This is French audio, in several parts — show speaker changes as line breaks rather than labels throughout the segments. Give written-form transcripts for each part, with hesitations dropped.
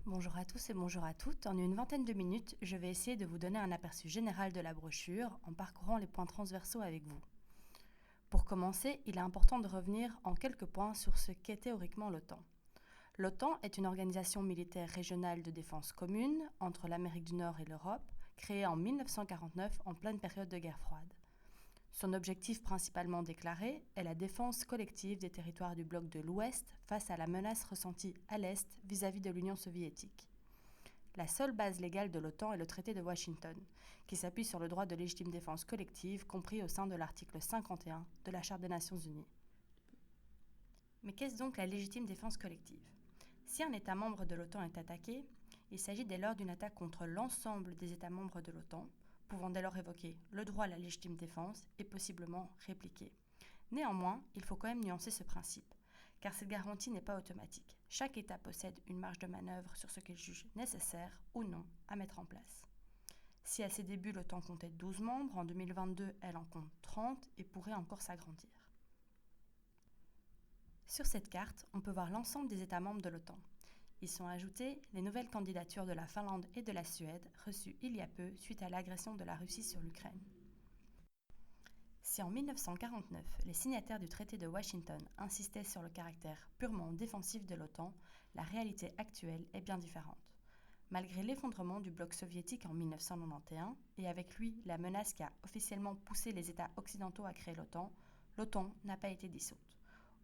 Bonjour à tous et bonjour à toutes. En une vingtaine de minutes, je vais essayer de vous donner un aperçu général de la brochure en parcourant les points transversaux avec vous. Pour commencer, il est important de revenir en quelques points sur ce qu'est théoriquement l'OTAN. L'OTAN est une organisation militaire régionale de défense commune entre l'Amérique du Nord et l'Europe, créée en 1949 en pleine période de guerre froide. Son objectif principalement déclaré est la défense collective des territoires du bloc de l'Ouest face à la menace ressentie à l'Est vis-à-vis de l'Union soviétique. La seule base légale de l'OTAN est le traité de Washington, qui s'appuie sur le droit de légitime défense collective compris au sein de l'article 51 de la Charte des Nations Unies. Mais qu'est-ce donc la légitime défense collective ? Si un État membre de l'OTAN est attaqué, il s'agit dès lors d'une attaque contre l'ensemble des États membres de l'OTAN, pouvant dès lors évoquer le droit à la légitime défense et possiblement répliquer. Néanmoins, il faut quand même nuancer ce principe, car cette garantie n'est pas automatique. Chaque État possède une marge de manœuvre sur ce qu'il juge nécessaire ou non à mettre en place. Si à ses débuts l'OTAN comptait 12 membres, en 2022 elle en compte 30 et pourrait encore s'agrandir. Sur cette carte, on peut voir l'ensemble des États membres de l'OTAN. Y sont ajoutées les nouvelles candidatures de la Finlande et de la Suède, reçues il y a peu suite à l'agression de la Russie sur l'Ukraine. Si en 1949, les signataires du traité de Washington insistaient sur le caractère purement défensif de l'OTAN, la réalité actuelle est bien différente. Malgré l'effondrement du bloc soviétique en 1991 et avec lui la menace qui a officiellement poussé les États occidentaux à créer l'OTAN n'a pas été dissoute.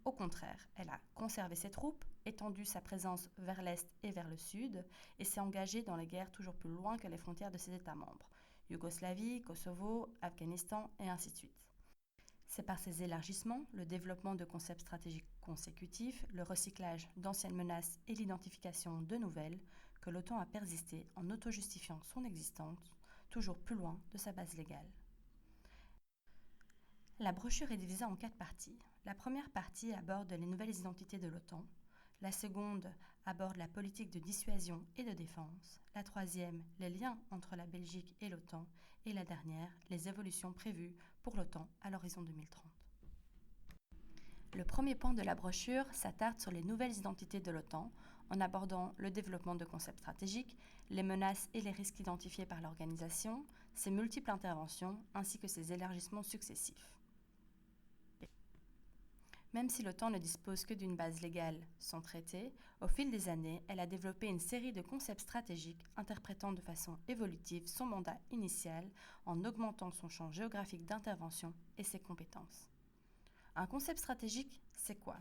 Au contraire, elle a conservé ses troupes, étendu sa présence vers l'Est et vers le Sud, et s'est engagée dans les guerres toujours plus loin que les frontières de ses États membres, Yougoslavie, Kosovo, Afghanistan et ainsi de suite. C'est par ces élargissements, le développement de concepts stratégiques consécutifs, le recyclage d'anciennes menaces et l'identification de nouvelles que l'OTAN a persisté en auto-justifiant son existence, toujours plus loin de sa base légale. La brochure est divisée en 4 parties. La première partie aborde les nouvelles identités de l'OTAN. La seconde aborde la politique de dissuasion et de défense. La troisième, les liens entre la Belgique et l'OTAN. Et la dernière, les évolutions prévues pour l'OTAN à l'horizon 2030. Le premier point de la brochure s'attarde sur les nouvelles identités de l'OTAN en abordant le développement de concepts stratégiques, les menaces et les risques identifiés par l'organisation, ses multiples interventions ainsi que ses élargissements successifs. Même si l'OTAN ne dispose que d'une base légale, son traité, au fil des années, elle a développé une série de concepts stratégiques interprétant de façon évolutive son mandat initial en augmentant son champ géographique d'intervention et ses compétences. Un concept stratégique, c'est quoi ?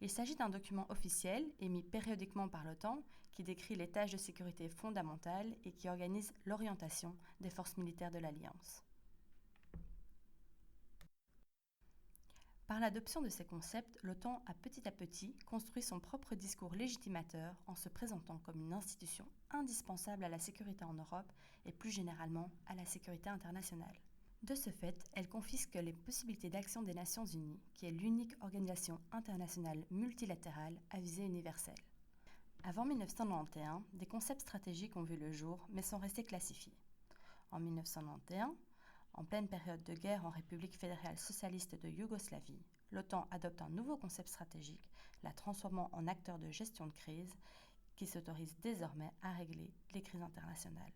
Il s'agit d'un document officiel émis périodiquement par l'OTAN qui décrit les tâches de sécurité fondamentales et qui organise l'orientation des forces militaires de l'Alliance. Par l'adoption de ces concepts, l'OTAN a petit à petit construit son propre discours légitimateur en se présentant comme une institution indispensable à la sécurité en Europe et plus généralement à la sécurité internationale. De ce fait, elle confisque les possibilités d'action des Nations Unies, qui est l'unique organisation internationale multilatérale à visée universelle. Avant 1991, des concepts stratégiques ont vu le jour, mais sont restés classifiés. En 1991, en pleine période de guerre en République fédérale socialiste de Yougoslavie, l'OTAN adopte un nouveau concept stratégique, la transformant en acteur de gestion de crise, qui s'autorise désormais à régler les crises internationales.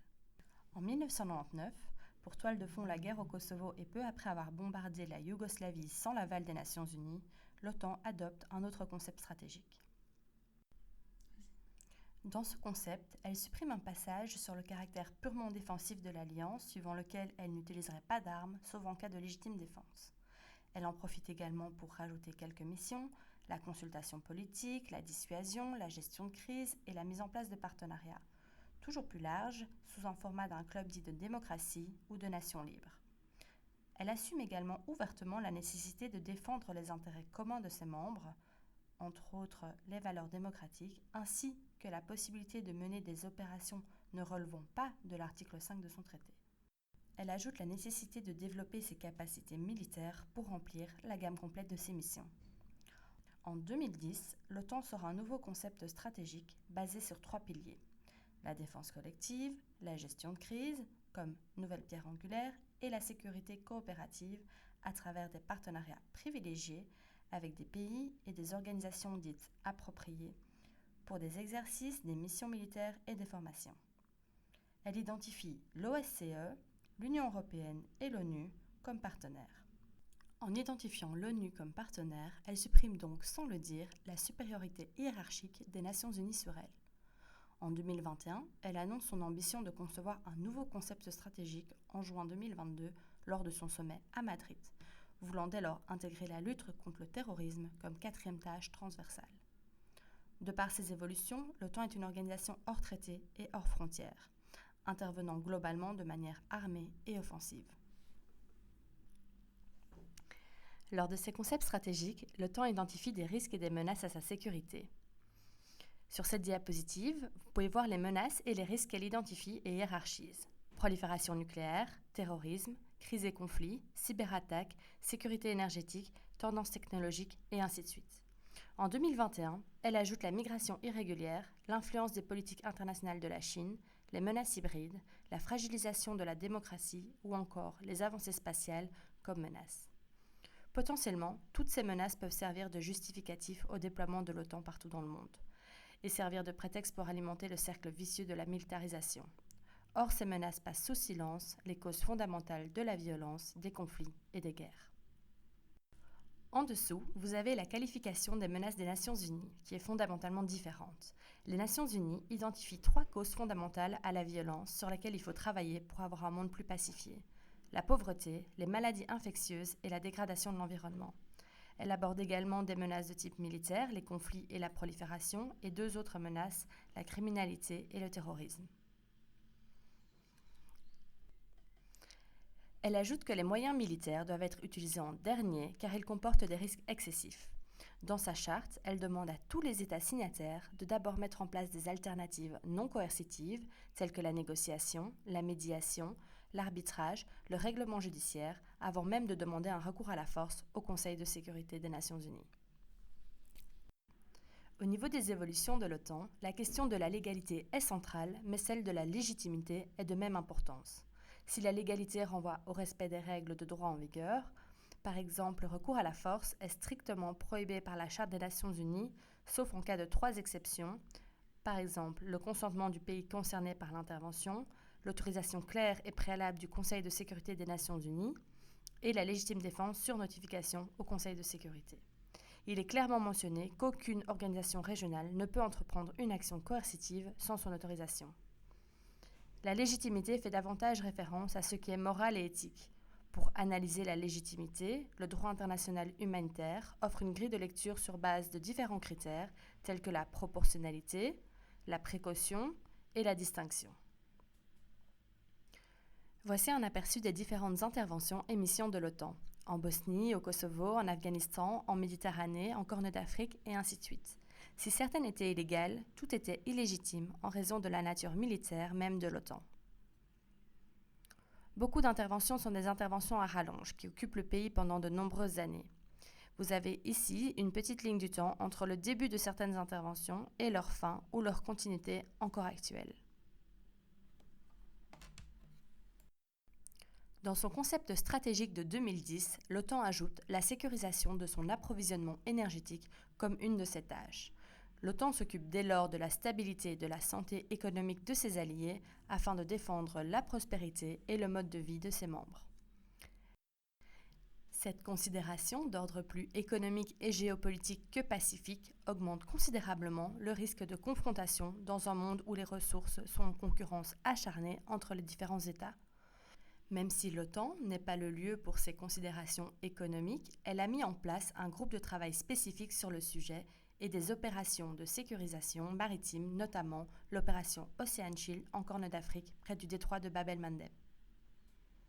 En 1999, pour toile de fond la guerre au Kosovo et peu après avoir bombardé la Yougoslavie sans l'aval des Nations Unies, l'OTAN adopte un autre concept stratégique. Dans ce concept, elle supprime un passage sur le caractère purement défensif de l'Alliance, suivant lequel elle n'utiliserait pas d'armes, sauf en cas de légitime défense. Elle en profite également pour rajouter quelques missions, la consultation politique, la dissuasion, la gestion de crise et la mise en place de partenariats, toujours plus larges, sous un format d'un club dit de démocratie ou de nation libre. Elle assume également ouvertement la nécessité de défendre les intérêts communs de ses membres, entre autres les valeurs démocratiques, ainsi que la possibilité de mener des opérations ne relevant pas de l'article 5 de son traité. Elle ajoute la nécessité de développer ses capacités militaires pour remplir la gamme complète de ses missions. En 2010, l'OTAN sort un nouveau concept stratégique basé sur 3 piliers. La défense collective, la gestion de crise, comme nouvelle pierre angulaire, et la sécurité coopérative à travers des partenariats privilégiés avec des pays et des organisations dites appropriées pour des exercices, des missions militaires et des formations. Elle identifie l'OSCE, l'Union européenne et l'ONU comme partenaires. En identifiant l'ONU comme partenaire, elle supprime donc, sans le dire, la supériorité hiérarchique des Nations Unies sur elle. En 2021, elle annonce son ambition de concevoir un nouveau concept stratégique en juin 2022 lors de son sommet à Madrid, voulant dès lors intégrer la lutte contre le terrorisme comme quatrième tâche transversale. De par ses évolutions, l'OTAN est une organisation hors traité et hors frontières, intervenant globalement de manière armée et offensive. Lors de ces concepts stratégiques, l'OTAN identifie des risques et des menaces à sa sécurité. Sur cette diapositive, vous pouvez voir les menaces et les risques qu'elle identifie et hiérarchise. Prolifération nucléaire, terrorisme, crise et conflits, cyberattaques, sécurité énergétique, tendances technologiques et ainsi de suite. En 2021, elle ajoute la migration irrégulière, l'influence des politiques internationales de la Chine, les menaces hybrides, la fragilisation de la démocratie ou encore les avancées spatiales comme menaces. Potentiellement, toutes ces menaces peuvent servir de justificatif au déploiement de l'OTAN partout dans le monde et servir de prétexte pour alimenter le cercle vicieux de la militarisation. Or, ces menaces passent sous silence les causes fondamentales de la violence, des conflits et des guerres. En dessous, vous avez la qualification des menaces des Nations Unies, qui est fondamentalement différente. Les Nations Unies identifient 3 causes fondamentales à la violence sur lesquelles il faut travailler pour avoir un monde plus pacifié: la pauvreté, les maladies infectieuses et la dégradation de l'environnement. Elle aborde également des menaces de type militaire, les conflits et la prolifération, et 2 autres menaces, la criminalité et le terrorisme. Elle ajoute que les moyens militaires doivent être utilisés en dernier car ils comportent des risques excessifs. Dans sa charte, elle demande à tous les États signataires de d'abord mettre en place des alternatives non coercitives telles que la négociation, la médiation, l'arbitrage, le règlement judiciaire, avant même de demander un recours à la force au Conseil de sécurité des Nations Unies. Au niveau des évolutions de l'OTAN, la question de la légalité est centrale, mais celle de la légitimité est de même importance. Si la légalité renvoie au respect des règles de droit en vigueur, par exemple, le recours à la force est strictement prohibé par la Charte des Nations Unies, sauf en cas de 3 exceptions, par exemple le consentement du pays concerné par l'intervention, l'autorisation claire et préalable du Conseil de sécurité des Nations Unies et la légitime défense sur notification au Conseil de sécurité. Il est clairement mentionné qu'aucune organisation régionale ne peut entreprendre une action coercitive sans son autorisation. La légitimité fait davantage référence à ce qui est moral et éthique. Pour analyser la légitimité, le droit international humanitaire offre une grille de lecture sur base de différents critères tels que la proportionnalité, la précaution et la distinction. Voici un aperçu des différentes interventions et missions de l'OTAN, en Bosnie, au Kosovo, en Afghanistan, en Méditerranée, en Corne d'Afrique et ainsi de suite. Si certaines étaient illégales, tout était illégitime en raison de la nature militaire même de l'OTAN. Beaucoup d'interventions sont des interventions à rallonge qui occupent le pays pendant de nombreuses années. Vous avez ici une petite ligne du temps entre le début de certaines interventions et leur fin ou leur continuité encore actuelle. Dans son concept stratégique de 2010, l'OTAN ajoute la sécurisation de son approvisionnement énergétique comme une de ses tâches. L'OTAN s'occupe dès lors de la stabilité et de la santé économique de ses alliés afin de défendre la prospérité et le mode de vie de ses membres. Cette considération d'ordre plus économique et géopolitique que pacifique augmente considérablement le risque de confrontation dans un monde où les ressources sont en concurrence acharnée entre les différents États. Même si l'OTAN n'est pas le lieu pour ces considérations économiques, elle a mis en place un groupe de travail spécifique sur le sujet et des opérations de sécurisation maritime, notamment l'opération Ocean Shield en Corne d'Afrique, près du détroit de Bab el-Mandeb.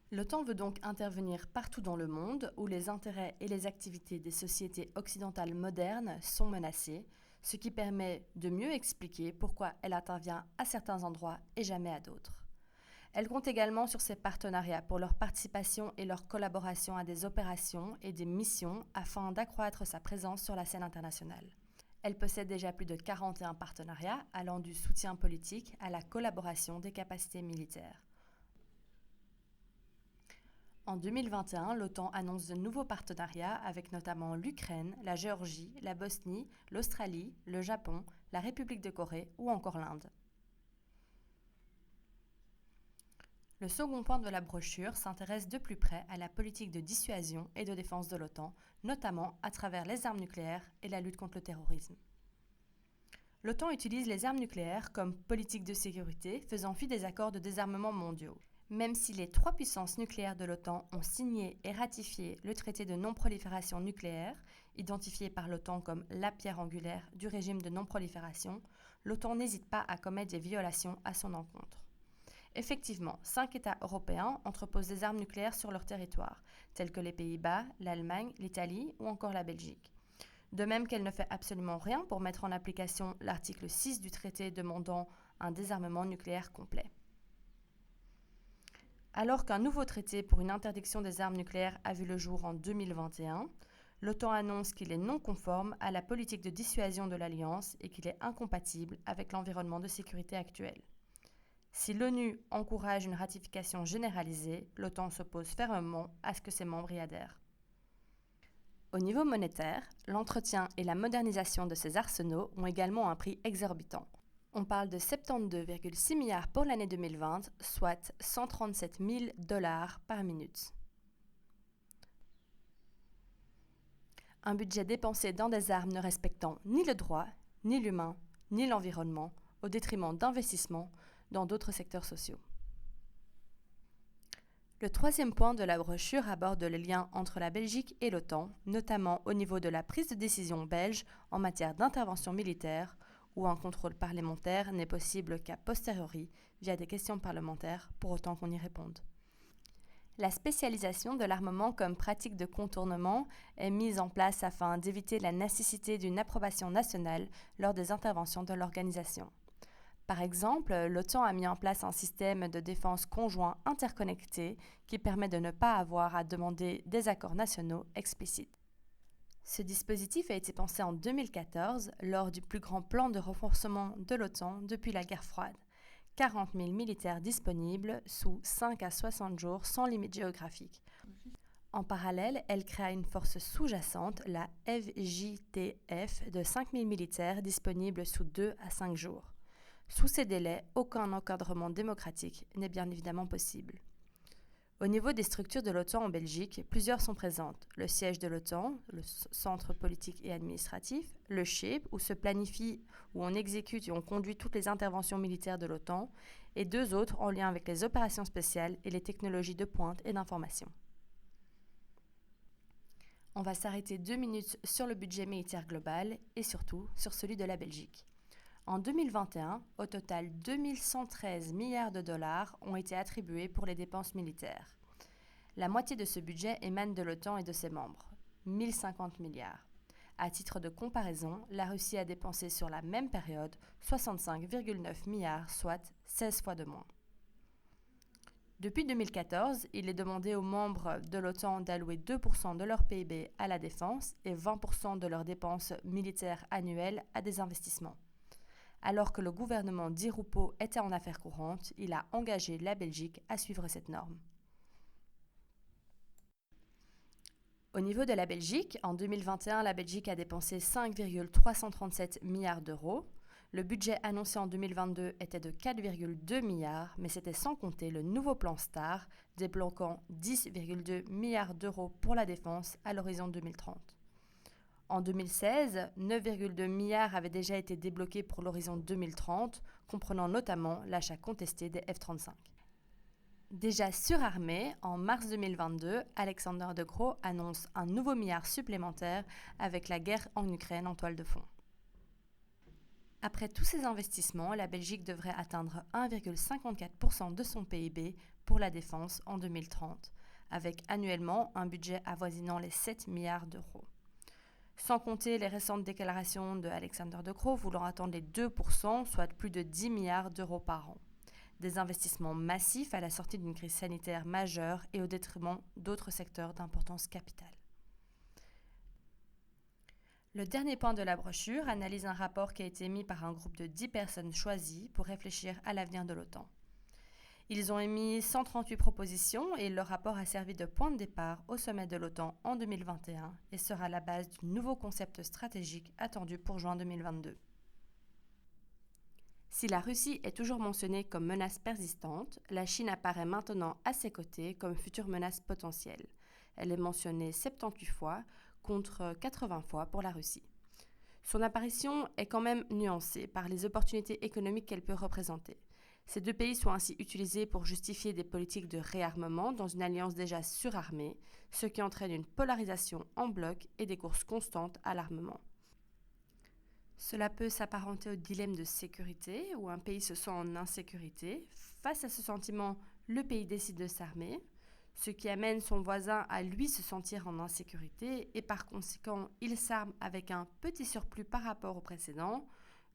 L'OTAN veut donc intervenir partout dans le monde où les intérêts et les activités des sociétés occidentales modernes sont menacés, ce qui permet de mieux expliquer pourquoi elle intervient à certains endroits et jamais à d'autres. Elle compte également sur ses partenariats pour leur participation et leur collaboration à des opérations et des missions afin d'accroître sa présence sur la scène internationale. Elle possède déjà plus de 41 partenariats allant du soutien politique à la collaboration des capacités militaires. En 2021, l'OTAN annonce de nouveaux partenariats avec notamment l'Ukraine, la Géorgie, la Bosnie, l'Australie, le Japon, la République de Corée ou encore l'Inde. Le second point de la brochure s'intéresse de plus près à la politique de dissuasion et de défense de l'OTAN, notamment à travers les armes nucléaires et la lutte contre le terrorisme. L'OTAN utilise les armes nucléaires comme politique de sécurité, faisant fi des accords de désarmement mondiaux. Même si les 3 puissances nucléaires de l'OTAN ont signé et ratifié le traité de non-prolifération nucléaire, identifié par l'OTAN comme la pierre angulaire du régime de non-prolifération, l'OTAN n'hésite pas à commettre des violations à son encontre. Effectivement, 5 États européens entreposent des armes nucléaires sur leur territoire, tels que les Pays-Bas, l'Allemagne, l'Italie ou encore la Belgique. De même qu'elle ne fait absolument rien pour mettre en application l'article 6 du traité demandant un désarmement nucléaire complet. Alors qu'un nouveau traité pour une interdiction des armes nucléaires a vu le jour en 2021, l'OTAN annonce qu'il est non conforme à la politique de dissuasion de l'Alliance et qu'il est incompatible avec l'environnement de sécurité actuel. Si l'ONU encourage une ratification généralisée, l'OTAN s'oppose fermement à ce que ses membres y adhèrent. Au niveau monétaire, l'entretien et la modernisation de ces arsenaux ont également un prix exorbitant. On parle de 72,6 milliards pour l'année 2020, soit 137 000 $ par minute. Un budget dépensé dans des armes ne respectant ni le droit, ni l'humain, ni l'environnement, au détriment d'investissements dans d'autres secteurs sociaux. Le troisième point de la brochure aborde le lien entre la Belgique et l'OTAN, notamment au niveau de la prise de décision belge en matière d'intervention militaire, où un contrôle parlementaire n'est possible qu'à posteriori, via des questions parlementaires, pour autant qu'on y réponde. La spécialisation de l'armement comme pratique de contournement est mise en place afin d'éviter la nécessité d'une approbation nationale lors des interventions de l'organisation. Par exemple, l'OTAN a mis en place un système de défense conjoint interconnecté qui permet de ne pas avoir à demander des accords nationaux explicites. Ce dispositif a été pensé en 2014 lors du plus grand plan de renforcement de l'OTAN depuis la guerre froide. 40 000 militaires disponibles sous 5 à 60 jours sans limite géographique. En parallèle, elle créa une force sous-jacente, la FJTF, de 5 000 militaires disponibles sous 2 à 5 jours. Sous ces délais, aucun encadrement démocratique n'est bien évidemment possible. Au niveau des structures de l'OTAN en Belgique, plusieurs sont présentes. Le siège de l'OTAN, le centre politique et administratif, le CHIP, où se planifie, où on exécute et on conduit toutes les interventions militaires de l'OTAN, et 2 autres en lien avec les opérations spéciales et les technologies de pointe et d'information. On va s'arrêter 2 minutes sur le budget militaire global et surtout sur celui de la Belgique. En 2021, au total 2113 milliards de dollars ont été attribués pour les dépenses militaires. La moitié de ce budget émane de l'OTAN et de ses membres, 1050 milliards. À titre de comparaison, la Russie a dépensé sur la même période 65,9 milliards, soit 16 fois de moins. Depuis 2014, il est demandé aux membres de l'OTAN d'allouer 2% de leur PIB à la défense et 20% de leurs dépenses militaires annuelles à des investissements. Alors que le gouvernement Di Rupo était en affaires courantes, il a engagé la Belgique à suivre cette norme. Au niveau de la Belgique, en 2021, la Belgique a dépensé 5,337 milliards d'euros. Le budget annoncé en 2022 était de 4,2 milliards, mais c'était sans compter le nouveau plan STAR, débloquant 10,2 milliards d'euros pour la défense à l'horizon 2030. En 2016, 9,2 milliards avaient déjà été débloqués pour l'horizon 2030, comprenant notamment l'achat contesté des F-35. Déjà surarmé, en mars 2022, Alexander De Croo annonce un nouveau milliard supplémentaire avec la guerre en Ukraine en toile de fond. Après tous ces investissements, la Belgique devrait atteindre 1,54% de son PIB pour la défense en 2030, avec annuellement un budget avoisinant les 7 milliards d'euros. Sans compter les récentes déclarations de Alexander De Croo voulant atteindre les 2%, soit plus de 10 milliards d'euros par an. Des investissements massifs à la sortie d'une crise sanitaire majeure et au détriment d'autres secteurs d'importance capitale. Le dernier point de la brochure analyse un rapport qui a été émis par un groupe de 10 personnes choisies pour réfléchir à l'avenir de l'OTAN. Ils ont émis 138 propositions et leur rapport a servi de point de départ au sommet de l'OTAN en 2021 et sera la base du nouveau concept stratégique attendu pour juin 2022. Si la Russie est toujours mentionnée comme menace persistante, la Chine apparaît maintenant à ses côtés comme future menace potentielle. Elle est mentionnée 78 fois contre 80 fois pour la Russie. Son apparition est quand même nuancée par les opportunités économiques qu'elle peut représenter. Ces deux pays sont ainsi utilisés pour justifier des politiques de réarmement dans une alliance déjà surarmée, ce qui entraîne une polarisation en bloc et des courses constantes à l'armement. Cela peut s'apparenter au dilemme de sécurité, où un pays se sent en insécurité. Face à ce sentiment, le pays décide de s'armer, ce qui amène son voisin à lui se sentir en insécurité et par conséquent, il s'arme avec un petit surplus par rapport au précédent.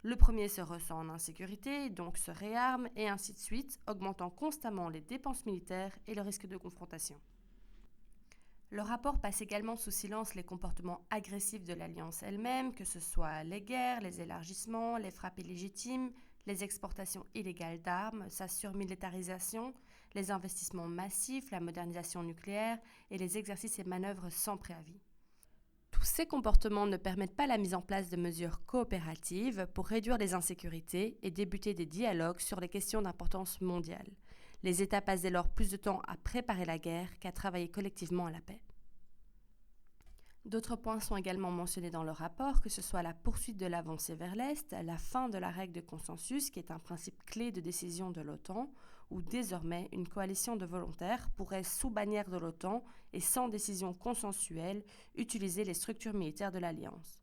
Le premier se ressent en insécurité, donc se réarme et ainsi de suite, augmentant constamment les dépenses militaires et le risque de confrontation. Le rapport passe également sous silence les comportements agressifs de l'Alliance elle-même, que ce soit les guerres, les élargissements, les frappes illégitimes, les exportations illégales d'armes, sa surmilitarisation, les investissements massifs, la modernisation nucléaire et les exercices et manœuvres sans préavis. Tous ces comportements ne permettent pas la mise en place de mesures coopératives pour réduire les insécurités et débuter des dialogues sur les questions d'importance mondiale. Les États passent dès lors plus de temps à préparer la guerre qu'à travailler collectivement à la paix. D'autres points sont également mentionnés dans le rapport, que ce soit la poursuite de l'avancée vers l'Est, la fin de la règle de consensus, qui est un principe clé de décision de l'OTAN, où désormais une coalition de volontaires pourrait, sous bannière de l'OTAN et sans décision consensuelle, utiliser les structures militaires de l'Alliance.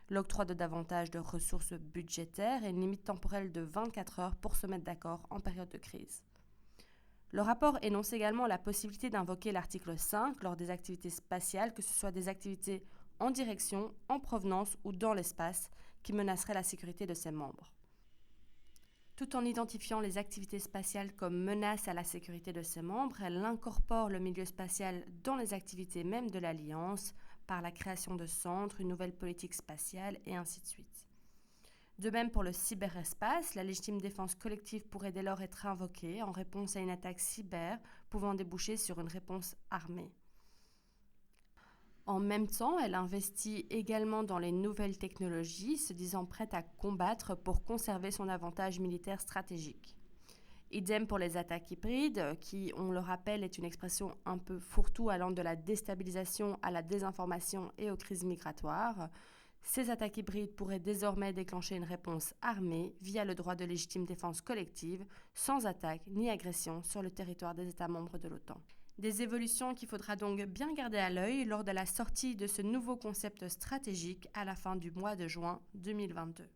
L'octroi de davantage de ressources budgétaires et une limite temporelle de 24 heures pour se mettre d'accord en période de crise. Le rapport énonce également la possibilité d'invoquer l'article 5 lors des activités spatiales, que ce soit des activités en direction, en provenance ou dans l'espace, qui menaceraient la sécurité de ses membres. Tout en identifiant les activités spatiales comme menace à la sécurité de ses membres, elle incorpore le milieu spatial dans les activités même de l'Alliance, par la création de centres, une nouvelle politique spatiale et ainsi de suite. De même pour le cyberespace, la légitime défense collective pourrait dès lors être invoquée en réponse à une attaque cyber pouvant déboucher sur une réponse armée. En même temps, elle investit également dans les nouvelles technologies, se disant prête à combattre pour conserver son avantage militaire stratégique. Idem pour les attaques hybrides, qui, on le rappelle, est une expression un peu fourre-tout allant de la déstabilisation à la désinformation et aux crises migratoires. Ces attaques hybrides pourraient désormais déclencher une réponse armée via le droit de légitime défense collective, sans attaque ni agression sur le territoire des États membres de l'OTAN. Des évolutions qu'il faudra donc bien garder à l'œil lors de la sortie de ce nouveau concept stratégique à la fin du mois de juin 2022.